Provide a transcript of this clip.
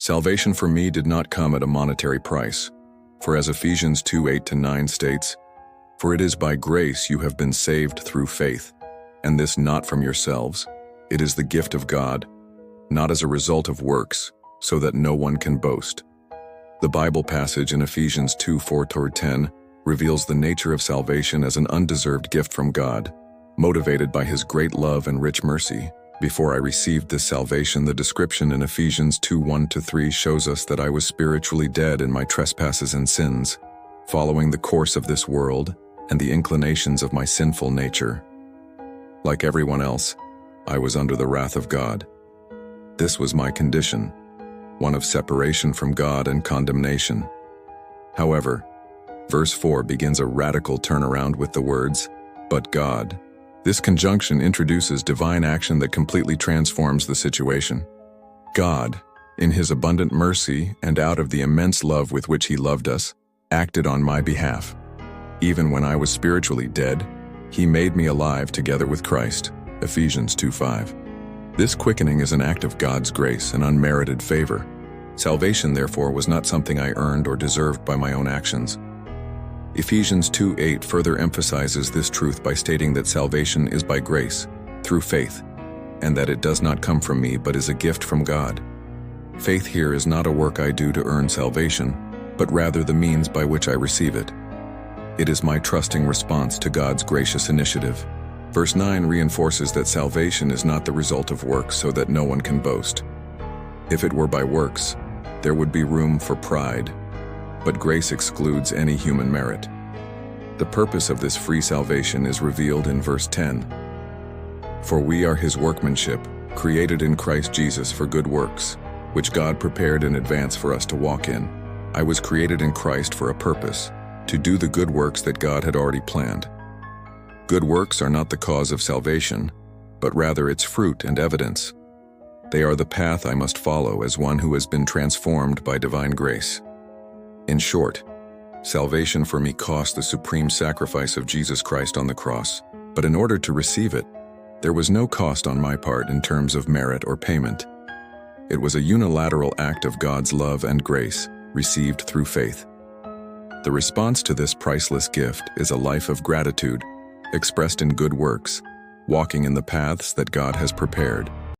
Salvation for me did not come at a monetary price, for as Ephesians 2:8-9 states, "For it is by grace you have been saved through faith, and this not from yourselves. It is the gift of God, not as a result of works, so that no one can boast." The Bible passage in Ephesians 2:4-10 reveals the nature of salvation as an undeserved gift from God, motivated by His great love and rich mercy. Before I received this salvation, the description in Ephesians 2:1-3 shows us that I was spiritually dead in my trespasses and sins, following the course of this world and the inclinations of my sinful nature. Like everyone else, I was under the wrath of God. This was my condition, one of separation from God and condemnation. However, verse 4 begins a radical turnaround with the words, "But God." This conjunction introduces divine action that completely transforms the situation. God, in His abundant mercy and out of the immense love with which He loved us, acted on my behalf. Even when I was spiritually dead, He made me alive together with Christ. Ephesians 2:5. This quickening is an act of God's grace and unmerited favor. Salvation, therefore, was not something I earned or deserved by my own actions. Ephesians 2:8 further emphasizes this truth by stating that salvation is by grace, through faith, and that it does not come from me but is a gift from God. Faith here is not a work I do to earn salvation, but rather the means by which I receive it. It is my trusting response to God's gracious initiative. Verse 9 reinforces that salvation is not the result of works so that no one can boast. If it were by works, there would be room for pride, but grace excludes any human merit. The purpose of this free salvation is revealed in verse 10. "For we are His workmanship, created in Christ Jesus for good works, which God prepared in advance for us to walk in." I was created in Christ for a purpose, to do the good works that God had already planned. Good works are not the cause of salvation, but rather its fruit and evidence. They are the path I must follow as one who has been transformed by divine grace. In short, salvation for me cost the supreme sacrifice of Jesus Christ on the cross, but in order to receive it, there was no cost on my part in terms of merit or payment. It was a unilateral act of God's love and grace, received through faith. The response to this priceless gift is a life of gratitude, expressed in good works, walking in the paths that God has prepared.